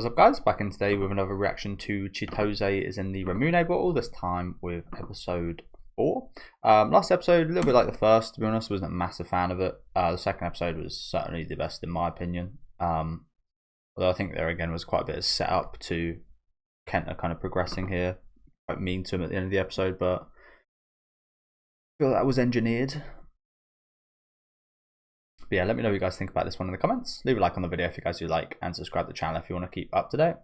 What's up, guys? Back in today with another reaction to Chitose Is in the Ramune Bottle, this time with episode 4. Last episode, a little bit like the first, to be honest, wasn't a massive fan of it. The second episode was certainly the best in my opinion. Although I think there again was quite a bit of setup to Kenta kind of progressing here. Quite mean to him at the end of the episode, but I feel that was engineered. But yeah, let me know what you guys think about this one in the comments. Leave a like on the video if you guys do like, and subscribe to the channel if you want to keep up to date.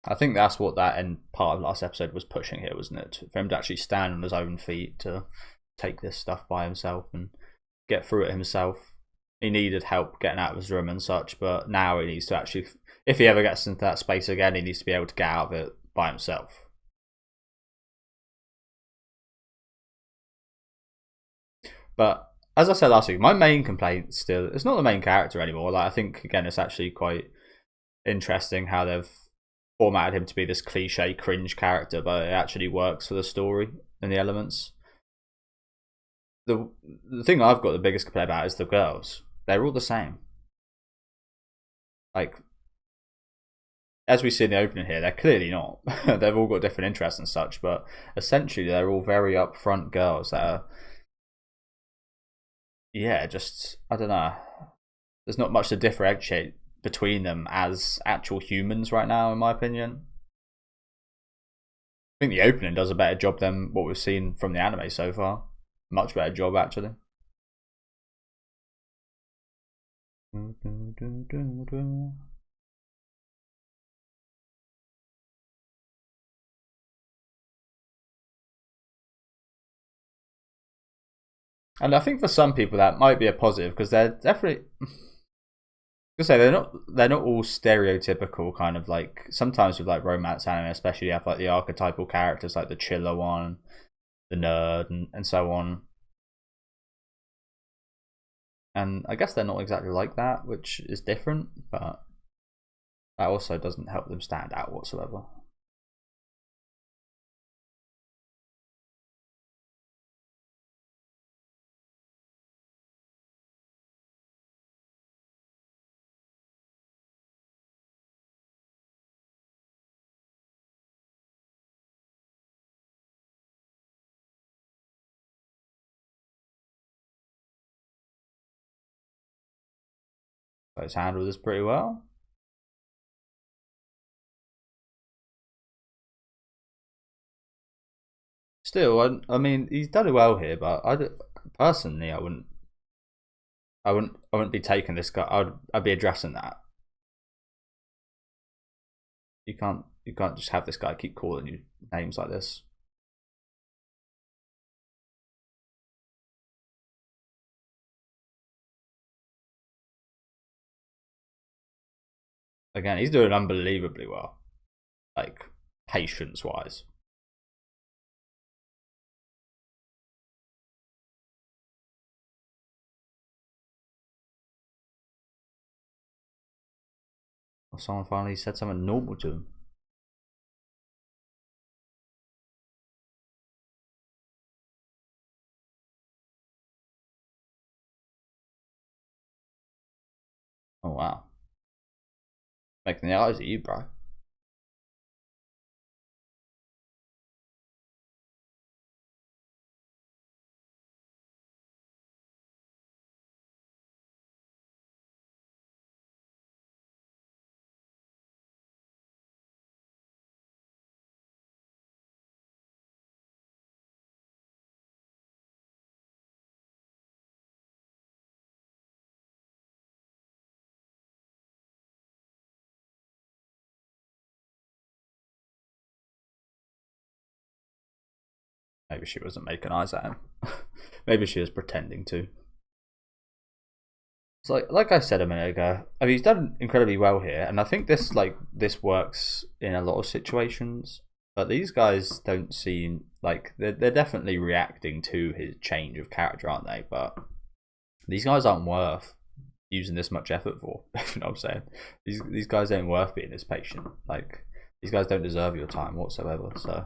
I think that's what that end part of last episode was pushing here, wasn't it? For him to actually stand on his own feet, to take this stuff by himself and get through it himself. He needed help getting out of his room and such, but now he needs to actually, if he ever gets into that space again, he needs to be able to get out of it by himself. But as I said last week, my main complaint still, it's not the main character anymore. Like, I think again, it's actually quite interesting how they've formatted him to be this cliche cringe character, but it actually works for the story and the elements. The thing I've got the biggest complaint about is the girls. They're all the same. Like, as we see in the opening here, they're clearly not. They've all got different interests and such, but essentially they're all very upfront girls that are, yeah, just, I don't know. There's not much to differentiate between them as actual humans right now, in my opinion. I think the opening does a better job than what we've seen from the anime so far. Much better job, actually. And I think for some people that might be a positive, because they're definitely, say they're not all stereotypical kind of, like, sometimes with like romance anime especially, you have like the archetypal characters like the chiller one, the nerd, and so on. And I guess they're not exactly like that, which is different, but that also doesn't help them stand out whatsoever. So he's handled this pretty well. Still, I mean, he's done it well here, but personally, I wouldn't be taking this guy. I'd be addressing that. You can't just have this guy keep calling you names like this. Again, he's doing unbelievably well, like, patience wise. Or someone finally said something normal to him. Oh wow, making the eyes at you, bro. Maybe she wasn't making eyes at him. Maybe she was pretending to. So like I said a minute ago, I mean, he's done incredibly well here, and I think this works in a lot of situations. But these guys don't seem like they're definitely reacting to his change of character, aren't they? But these guys aren't worth using this much effort for. You know what I'm saying? These guys ain't worth being this patient. Like these guys don't deserve your time whatsoever. So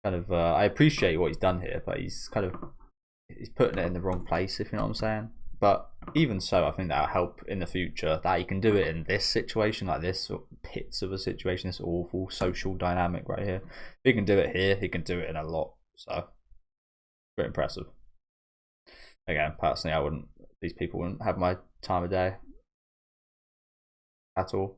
kind of I appreciate what he's done here, but he's putting it in the wrong place, if you know what I'm saying. But even so, I think that'll help in the future that he can do it in this situation, like this pits of a situation, this awful social dynamic right here. If he can do it here, he can do it in a lot. So, very impressive. Again, personally, these people wouldn't have my time of day at all.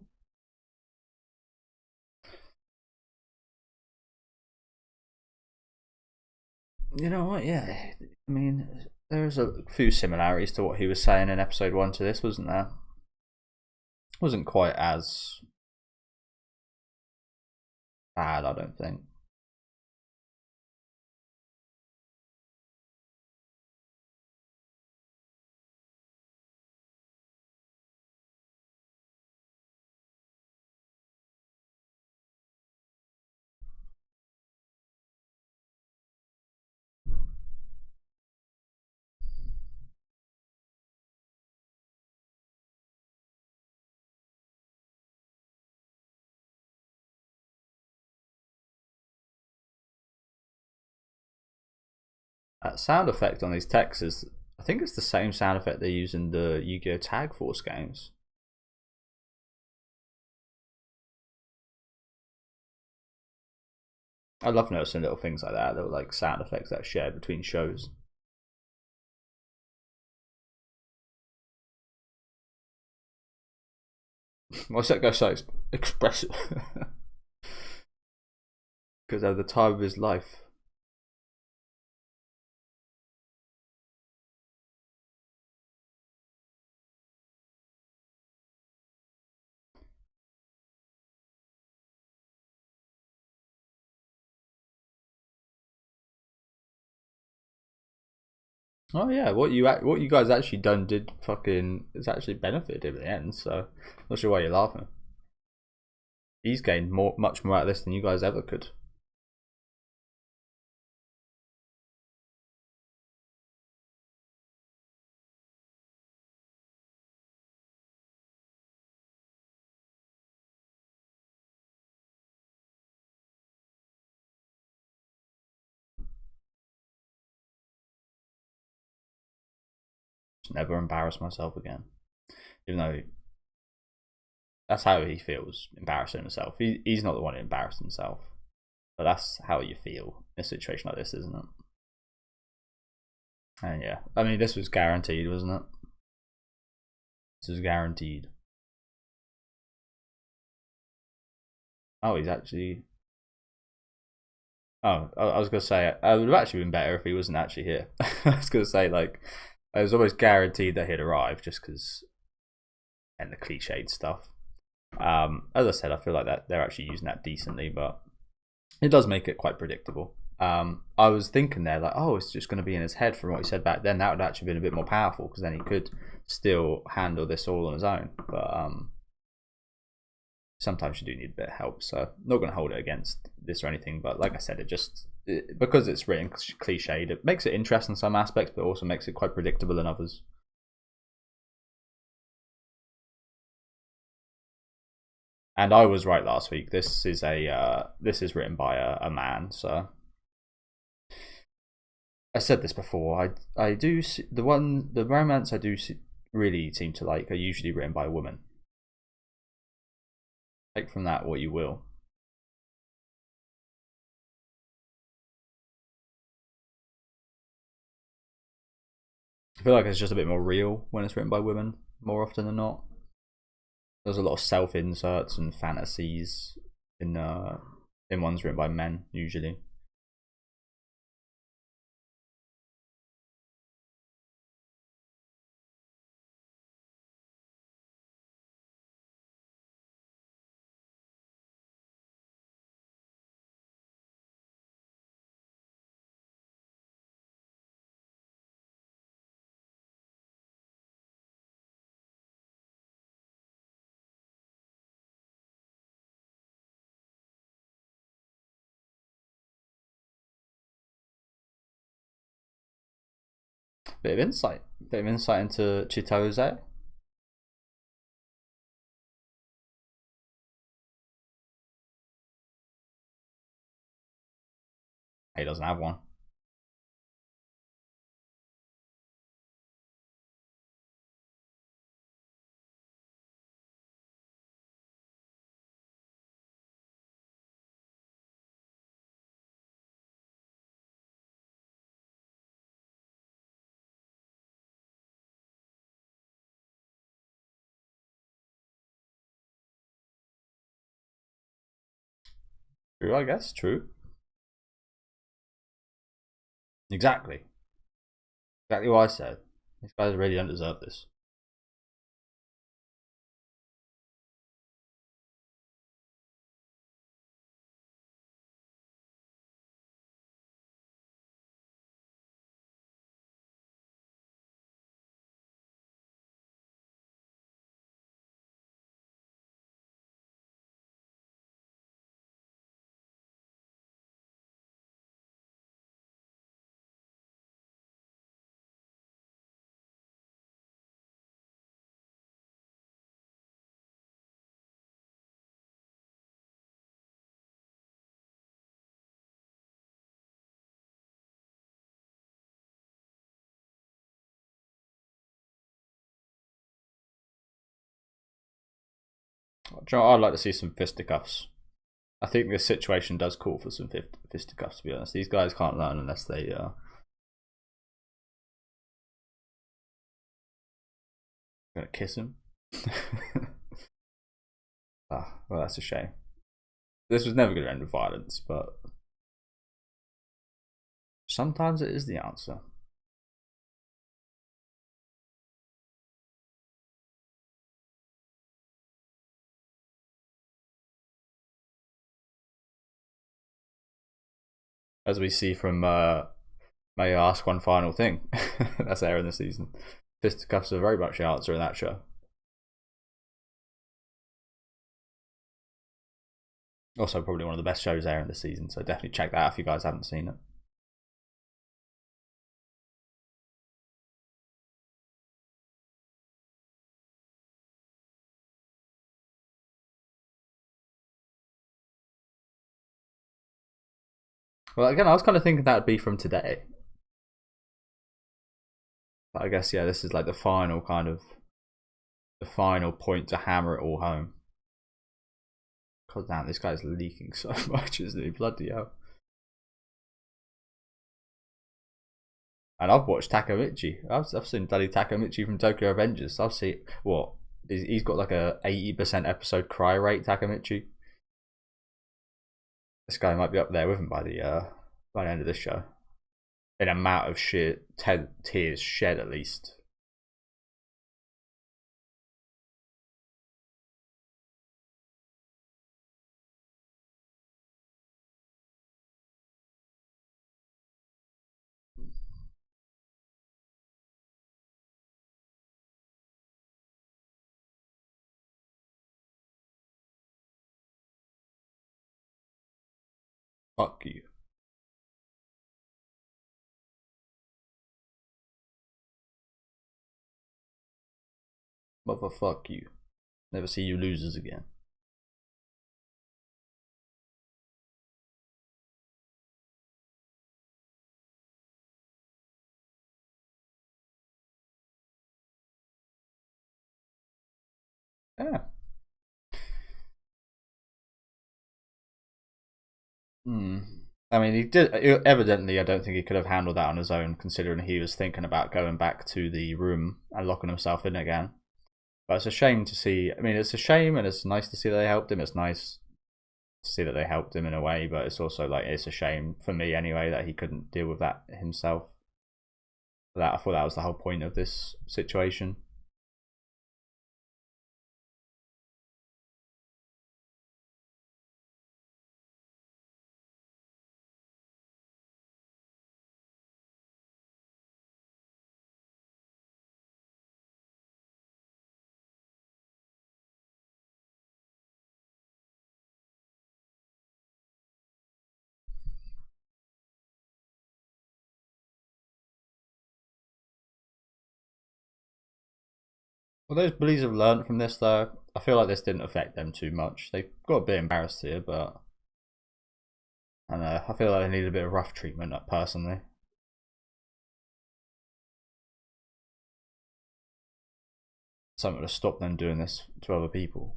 You know what? Yeah, I mean, there's a few similarities to what he was saying in episode 1 to this, wasn't there? Wasn't quite as bad, I don't think. That sound effect on these texts is, I think it's the same sound effect they use in the Yu-Gi-Oh! Tag Force games. I love noticing little things like that, little like sound effects that share between shows. Why's that guy so expressive? Because at the time of his life. Oh yeah, what you guys actually done did fucking it's actually benefited him in the end. So not sure why you're laughing. He's gained much more out of this than you guys ever could. Just never embarrass myself again, even though that's how he feels, embarrassing himself. He's not the one who embarrassed himself, but that's how you feel in a situation like this, isn't it? And yeah, I mean, this was guaranteed, wasn't it? This was guaranteed. Oh, he's actually. Oh, I was gonna say it would have actually been better if he wasn't actually here. I was gonna say like it was almost guaranteed that he'd arrive just because and the cliched stuff. As I said, I feel like that they're actually using that decently, but it does make it quite predictable. I was thinking there like, oh, it's just going to be in his head from what he said back then. That would actually been a bit more powerful because then he could still handle this all on his own. But sometimes you do need a bit of help. So I'm not going to hold it against this or anything. But like I said, because it's written cliched, it makes it interesting in some aspects, but also makes it quite predictable in others. And I was right last week. This is written by a man. So I said this before. I do see, the romance I do really seem to like are usually written by a woman. Take from that what you will. I feel like it's just a bit more real when it's written by women more often than not. There's a lot of self inserts and fantasies in ones written by men usually. Bit of insight. Bit of insight into Chitose. He doesn't have one. True, I guess. True. Exactly. Exactly what I said. These guys really don't deserve this. I'd like to see some fisticuffs. I think this situation does call for some fisticuffs, to be honest. These guys can't learn unless they gonna kiss him. Well, that's a shame. This was never gonna end with violence, but sometimes it is the answer. As we see from May I ask one final thing? That's airing this season. Fisticuffs are very much the answer in that show. Also, probably one of the best shows airing this season, so definitely check that out if you guys haven't seen it. Well, again, I was kind of thinking that would be from today. But I guess, yeah, this is like the final point to hammer it all home. God damn, this guy's leaking so much, isn't he? Bloody hell. And I've watched Takemichi. I've seen bloody Takemichi from Tokyo Avengers. I've seen what he's got like a 80% episode cry rate. Takemichi. This guy might be up there with him by the end of this show. In amount of sheer tears shed, at least. Fuck you. Motherfuck you. Never see you losers again. Yeah. I mean, he did. Evidently, I don't think he could have handled that on his own, considering he was thinking about going back to the room and locking himself in again. But it's a shame to see. I mean, it's a shame, and it's nice to see that they helped him. It's nice to see that they helped him in a way, but it's also like it's a shame for me anyway that he couldn't deal with that himself. I thought that was the whole point of this situation. Well, those bullies have learned from this, though. I feel like this didn't affect them too much. They got a bit embarrassed here, but I don't know. I feel like they need a bit of rough treatment, personally. Something to stop them doing this to other people.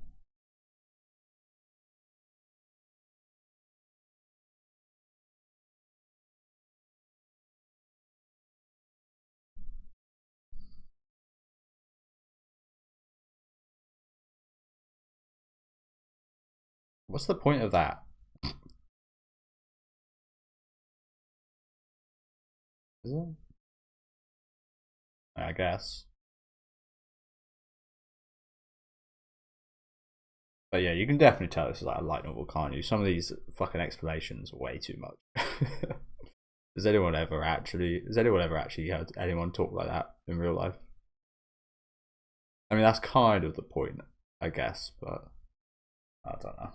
What's the point of that? Is it? I guess. But yeah, you can definitely tell this is like a light novel, can't you? Some of these fucking explanations are way too much. Has anyone ever actually heard anyone talk like that in real life? I mean, that's kind of the point, I guess, but I don't know.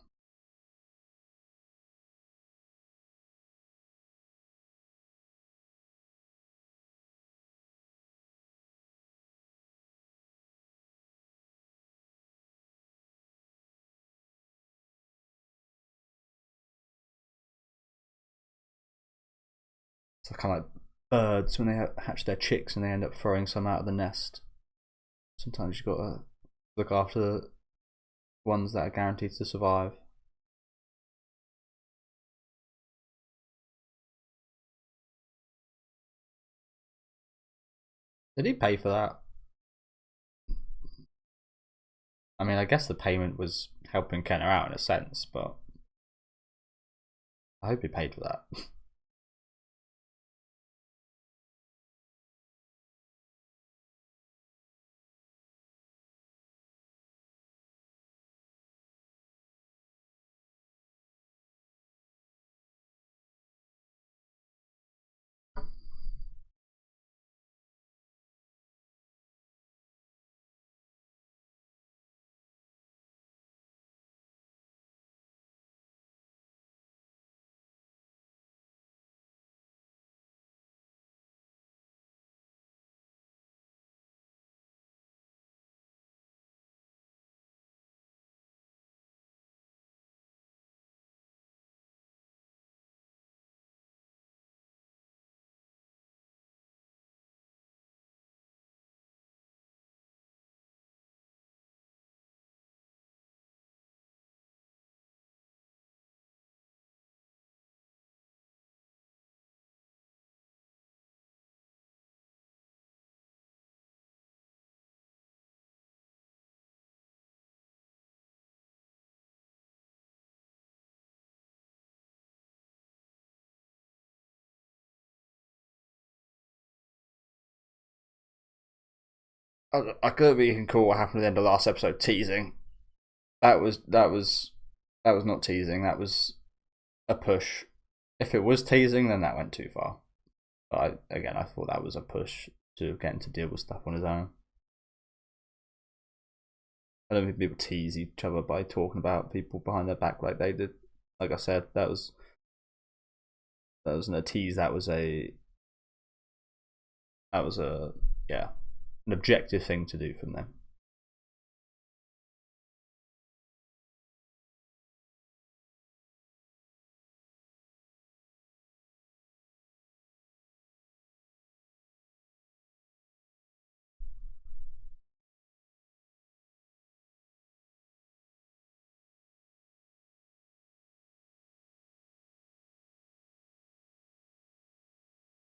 It's kind of like birds when they hatch their chicks and they end up throwing some out of the nest. Sometimes you've got to look after the ones that are guaranteed to survive. Did he pay for that? I mean, I guess the payment was helping Kenna out in a sense, but I hope he paid for that. I could be even call what happened at the end of the last episode teasing. That was not teasing. That was a push. If it was teasing, then that went too far. But I thought that was a push to get him to deal with stuff on his own. I don't think people tease each other by talking about people behind their back like they did. Like I said, that wasn't a tease. That was a yeah, an objective thing to do from them.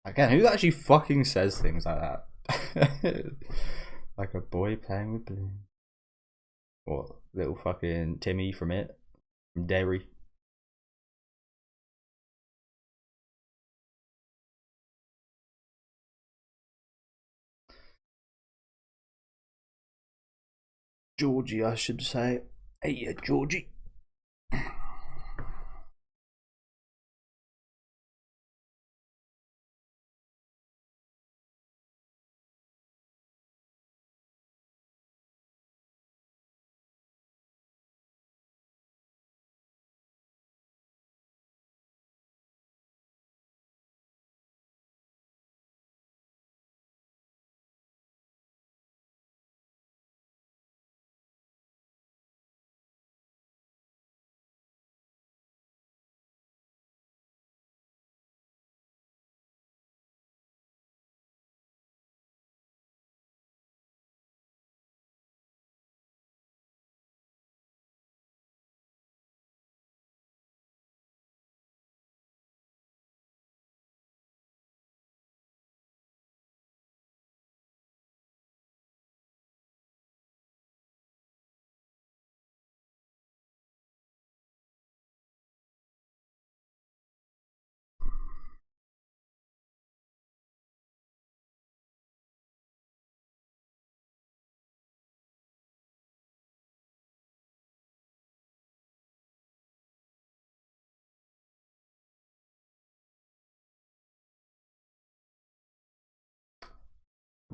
Again, who actually fucking says things like that? Like a boy playing with balloons. Or little fucking Timmy from it, from Derry. Georgie, I should say. Hey, Georgie.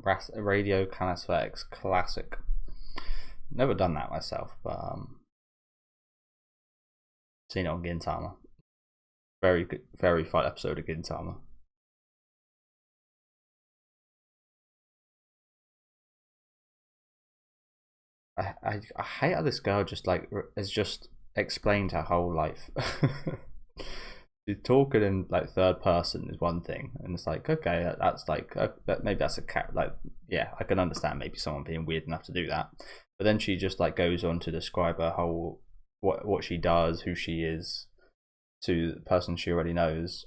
Radio Kinesthetics Classic. Never done that myself, but seen it on Gintama. Very good, very fun episode of Gintama. I hate how this girl just like has just explained her whole life. She's talking in like third person is one thing, and it's like okay, that's like maybe that's a cat. Like yeah, I can understand maybe someone being weird enough to do that, but then she just like goes on to describe her whole what she does, who she is, to the person she already knows.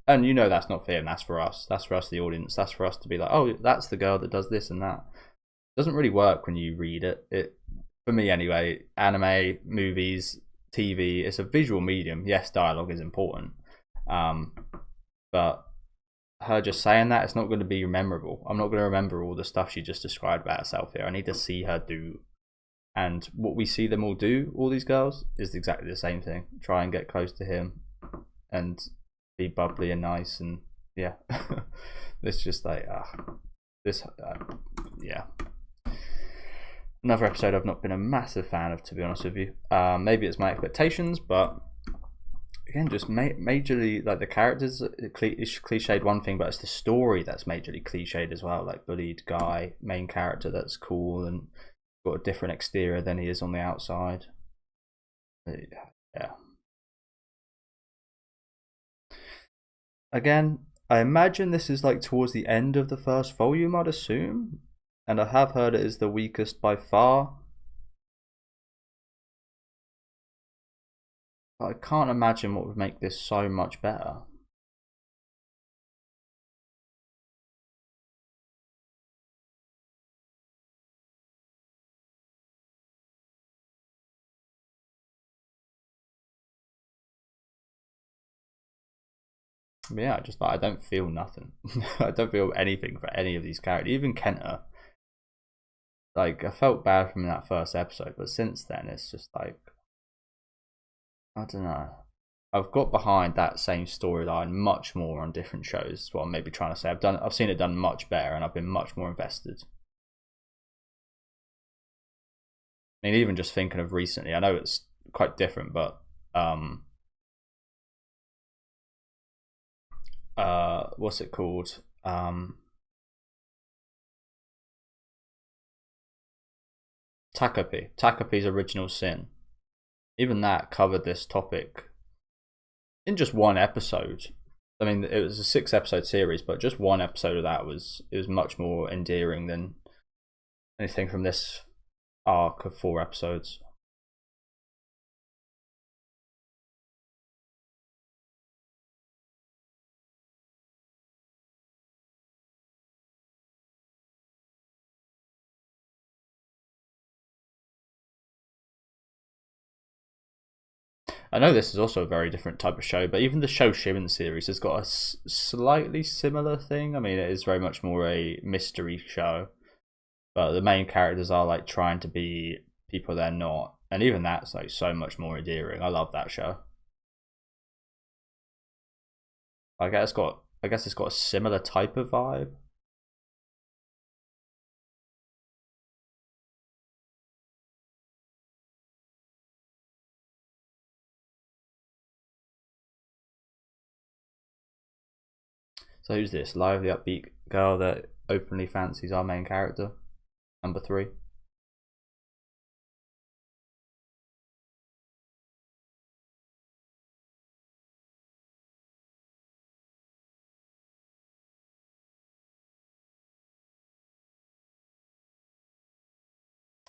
And you know that's not fair, and that's for us. That's for us, the audience. That's for us to be like, oh, that's the girl that does this and that. It doesn't really work when you read it. It, for me anyway, anime, movies, TV, it's a visual medium. Yes, dialogue is important, but her just saying that, it's not going to be memorable. I'm not going to remember all the stuff she just described about herself here. I need to see her do, and what we see them all do, all these girls, is exactly the same thing. Try and get close to him, and be bubbly and nice, and yeah, it's just like yeah. Another episode I've not been a massive fan of, to be honest with you. Maybe it's my expectations, but again, just majorly like the characters cliched one thing, but it's the story that's majorly cliched as well. Like bullied guy, main character that's cool and got a different exterior than he is on the outside. Yeah. Again, I imagine this is like towards the end of the first volume, I'd assume. And I have heard it is the weakest by far. But I can't imagine what would make this so much better. Yeah, just like I don't feel nothing. I don't feel anything for any of these characters. Even Kenta. Like I felt bad from that first episode, but since then it's just like I don't know. I've got behind that same storyline much more on different shows. Is what I'm maybe trying to say. I've seen it done much better, and I've been much more invested. I mean, even just thinking of recently, I know it's quite different, but what's it called? Takapi's Original Sin. Even that covered this topic in just one episode. I mean, it was a 6-episode series, but just one episode of that was much more endearing than anything from this arc of 4 episodes. I know this is also a very different type of show, but even the Show Shirin series has got a slightly similar thing. I mean, it is very much more a mystery show, but the main characters are like trying to be people they're not, and even that's like so much more endearing. I love that show. I guess it's got a similar type of vibe. So who's this lively, upbeat girl that openly fancies our main character? Number 3.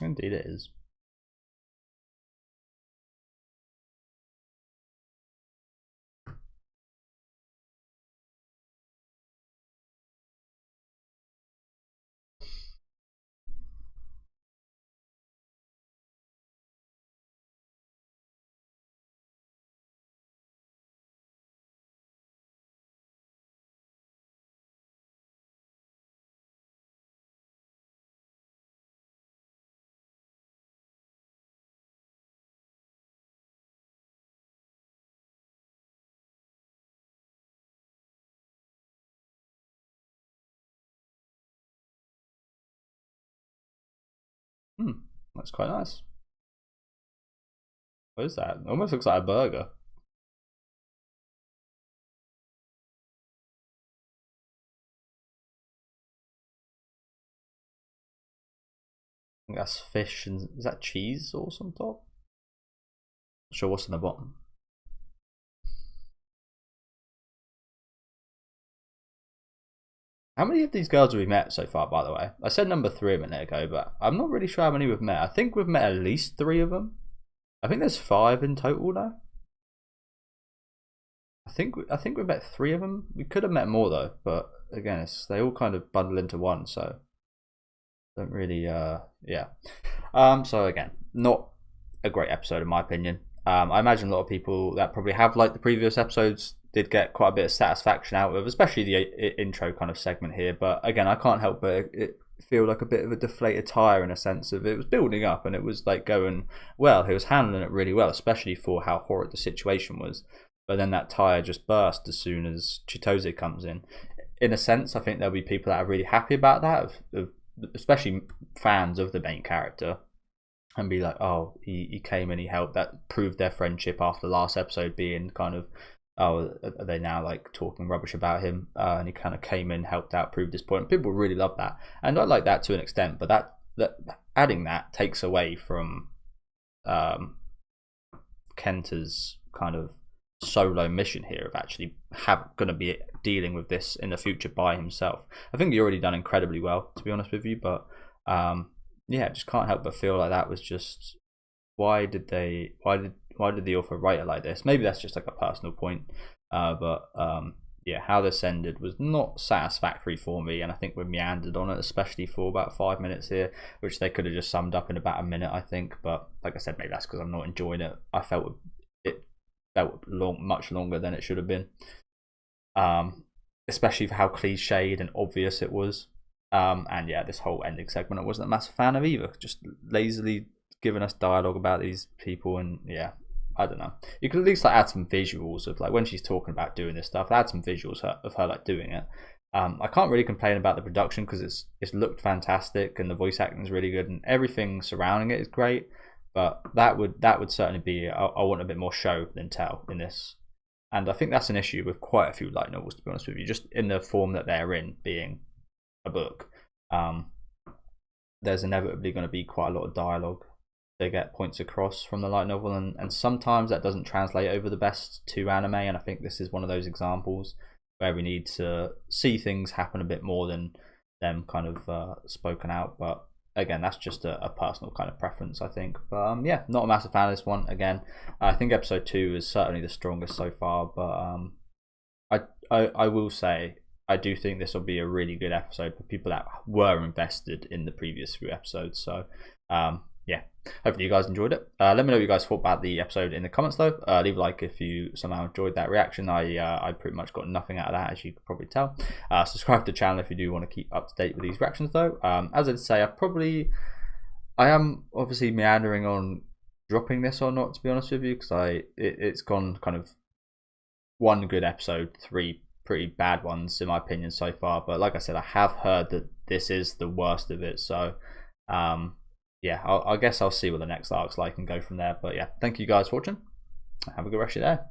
Indeed, it is. That's quite nice. What is that? It almost looks like a burger. I think that's fish and is that cheese sauce on top? Not sure what's in the bottom. How many of these girls have we met so far, by the way? I said number 3 a minute ago, but I'm not really sure how many we've met. I think we've met at least 3 of them. I think there's 5 in total now. I think we've met 3 of them. We could have met more though, but again, they all kind of bundle into one, so don't really yeah. So again, not a great episode in my opinion. I imagine a lot of people that probably have liked the previous episodes did get quite a bit of satisfaction out of, especially the intro kind of segment here. But again, I can't help but it feel like a bit of a deflated tire in a sense of it was building up and it was like going well. He was handling it really well, especially for how horrid the situation was. But then that tire just burst as soon as Chitose comes in. In a sense, I think there'll be people that are really happy about that, especially fans of the main character, and be like, oh, he came and he helped. That proved their friendship after the last episode being kind of, oh, are they now like talking rubbish about him? And he kind of came in, helped out, proved his point. People really love that, and I like that to an extent. But that adding that takes away from Kenta's kind of solo mission here of actually going to be dealing with this in the future by himself. I think he already done incredibly well, to be honest with you, but yeah, just can't help but feel like that was just why did the author write it like this? Maybe that's just like a personal point, but yeah, how this ended was not satisfactory for me, and I think we meandered on it, especially for about 5 minutes here, which they could have just summed up in about a minute, I think. But like I said, maybe that's because I'm not enjoying it. I felt it felt much longer than it should have been, especially for how cliched and obvious it was. And yeah, this whole ending segment I wasn't a massive fan of either. Just lazily giving us dialogue about these people, and yeah, I don't know. You could at least like add some visuals of like when she's talking about doing this stuff. Add some visuals of her like doing it. I can't really complain about the production because it's looked fantastic and the voice acting is really good and everything surrounding it is great. But that would certainly be I want a bit more show than tell in this, and I think that's an issue with quite a few light novels, to be honest with you. Just in the form that they're in, being a book, there's inevitably going to be quite a lot of dialogue to get points across from the light novel, and sometimes that doesn't translate over the best to anime, and I think this is one of those examples where we need to see things happen a bit more than them kind of spoken out. But again, that's just a personal kind of preference, I think. But yeah, not a massive fan of this one. Again, I think episode 2 is certainly the strongest so far, but I will say I do think this will be a really good episode for people that were invested in the previous few episodes. So yeah, hopefully you guys enjoyed it. Let me know what you guys thought about the episode in the comments though. Leave a like if you somehow enjoyed that reaction. I pretty much got nothing out of that, as you could probably tell. Subscribe to the channel if you do want to keep up to date with these reactions though. As I did say, I am obviously meandering on dropping this or not, to be honest with you, because it's gone kind of 1 good episode, 3 pretty bad ones in my opinion so far. But like I said, I have heard that this is the worst of it, so yeah, I guess I'll see what the next arc's like and go from there. But yeah, thank you guys for watching. Have a good rest of your day.